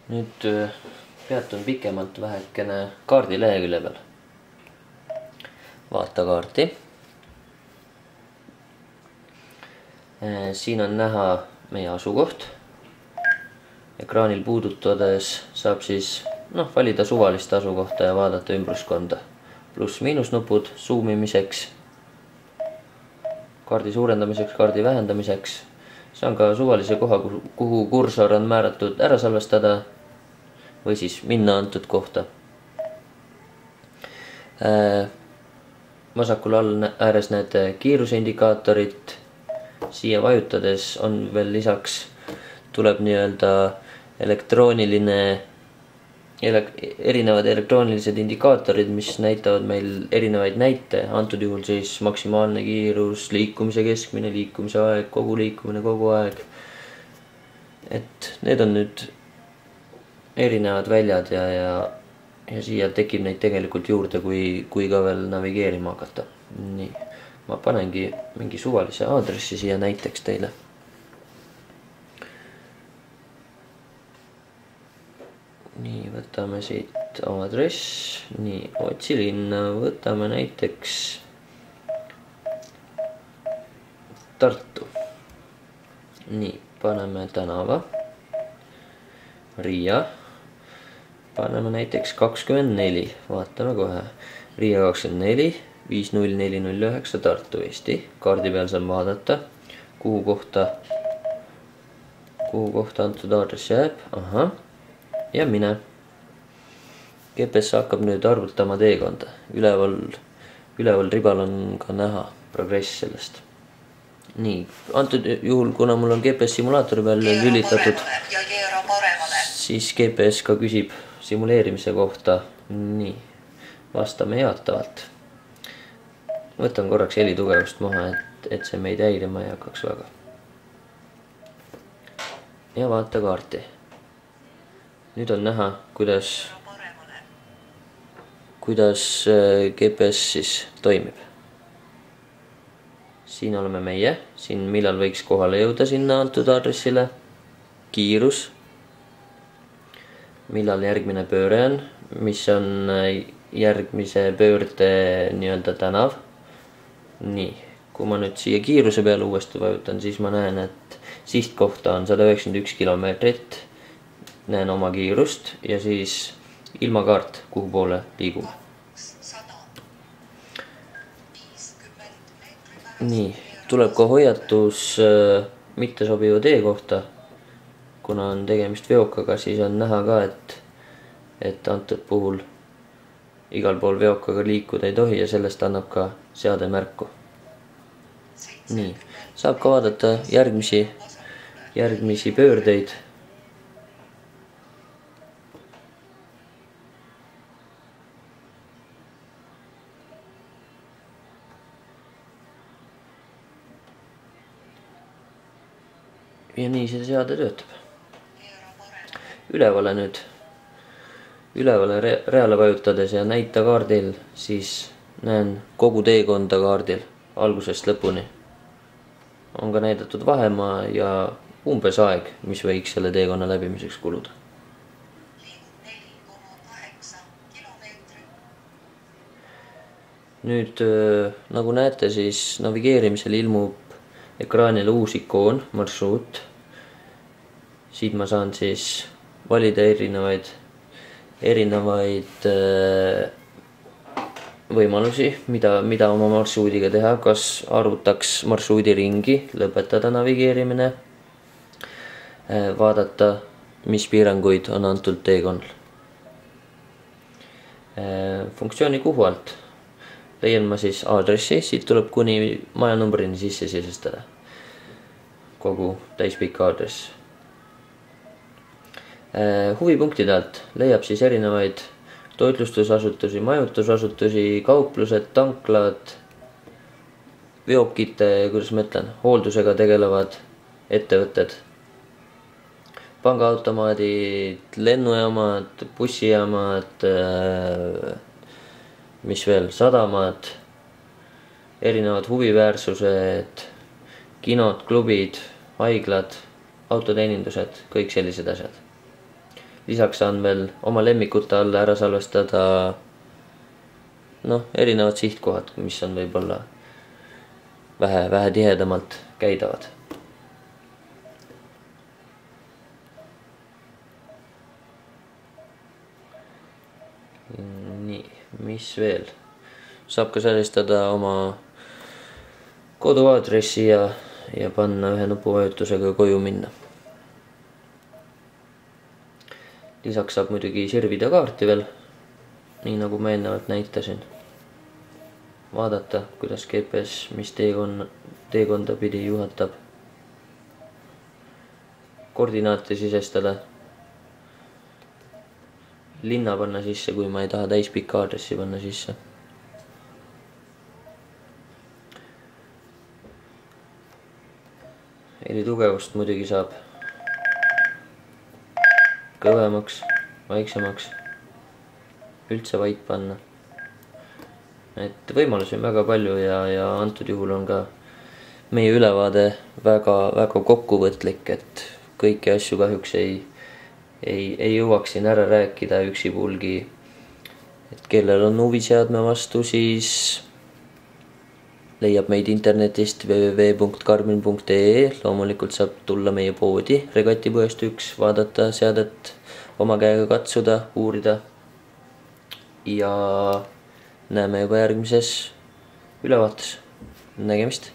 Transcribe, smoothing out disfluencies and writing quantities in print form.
Nüüd peatun pikemalt vähekene kaardi lehekülje peal. Vaata kaarti. Siin on näha meie asukoht. Ekraanil puudutades saab siis valida suvalist asukohta ja vaadata ümbruskonda. Pluss-miinus nupud zoomimiseks, kaardi suurendamiseks, kaardi vähendamiseks. See on ka suvalise koha, kuhu kursor on määratud ära salvestada või siis minna antud kohta. Vasakul all ääres näete kiiruse indikaatorit. Siia vajutades on veel lisaks tuleb erinevad elektroonilised indikaatorid, mis näitavad meil erinevaid näite. Antud juhul siis maksimaalne kiirus, liikumise keskmine, liikumise aeg, kogu liikumine kogu aeg. Et need on nüüd erinevad väljad ja siia tekib neid tegelikult juurde, kui ka veel navigeerima hakata. Nii, ma panengi mingi suvalise aadressi siia näiteks teile. Nii, võtame siit aadress. Nii, otsi linna, võtame näiteks Tartu. Nii, paneme tänava. Riia. Paneme näiteks 24, vaatame kohe. Riia 24, 50409 Tartu, Eesti. Kaardi peal saab vaadata, kuhu kohta antud aadress jääb. Ahah. Ja mine. GPS hakkab nüüd arvutama teekonda. Üleval ribal on ka näha progress sellest. Nii, antud juhul, kuna mul on GPS simulaatori peal lülitatud, siis GPS ka küsib simuleerimise kohta. Nii, vastame jaatavalt. Võtan korraks heli tugevust maha, et see meid häirima ei hakkaks väga. Ja vaata kaarti. Nüüd on näha, kuidas GPS siis toimib. Siin oleme meie, siin millal võiks kohale jõuda sinna antud aadressile, kiirus, millal järgmine pööre on, mis on järgmise pöörde tänav. Nii, kui ma nüüd siia kiiruse peale uuesti vajutan, siis ma näen, et sihtkohta on 191 kilomeetrit. Näen oma kiirust ja siis ilmakaart, kuhu poole liigume. Nii, tuleb ka hoiatus mittesobiva tee kohta. Kuna on tegemist veokaga, siis on näha ka, et antud puhul igal pool veokaga liikuda ei tohi ja sellest annab ka seade märku. Nii, saab ka vaadata järgmisi pöördeid. Ja nii see seade töötab. Ülevale reale vajutades ja näita kaardil, siis näen kogu teekonda kaardil algusest lõpuni. On ka näidatud vahemaa ja umbes aeg, mis võiks selle teekonna läbimiseks kuluda. Nüüd, nagu näete, siis navigeerimisel ilmub ekraanile uus ikoon, marsruut. Siit ma saan siis valida erinevaid võimalusi, mida oma marsruudiga teha. Kas arvutaks marsruudi ringi, lõpetada navigeerimine, vaadata, mis piiranguid on antud teekonnal. Funktsiooni kuhu alt leian ma siis aadressi, siit tuleb kuni majanumbrini sisse sisestada. Kogu täispikk aadress. Huvipunktide alt leiab siis erinevaid toitlustusasutusi, majutusasutusi, kauplused, tanklad, veokite, hooldusega tegelevad ettevõtted, pangaautomaadid, lennujaamad, bussijaamad, mis veel, sadamad, erinevad huviväärsused, kinod, klubid, haiglad, autoteenindused, kõik sellised asjad. lisaks saan veel oma lemmikute alla ära salvestada noh, erinevad sihtkohad, mis on võib-olla vähe tihedamalt käidavad. Nii, mis veel? Saab ka salvestada oma koduaadressi ja panna ühe nupuvajutusega koju minna. Lisaks saab muidugi sirvida kaarti veel, nii nagu ma eelnevalt näitasin. Vaadata, kuidas GPS, mis teekonda pidi juhatab. Koordinaate sisestada. Linna panna sisse, kui ma ei taha täispikka aadressi panna sisse. Helitugevust muidugi saab kõvemaks, vaiksemaks, üldse vait panna. Et võimalusi on väga palju ja antud juhul on ka meie ülevaade väga kokkuvõtlik, et kõiki asju kahjuks ei jõuaks siin ära rääkida üksipulgi. Et kellel on huvi seadme vastu, siis leiab meid internetist www.garmin.ee. Loomulikult saab tulla meie poodi Regatipõest 1, vaadata seadet, oma käega katsuda, uurida. Ja näeme juba järgmises ülevaates. Nägemist!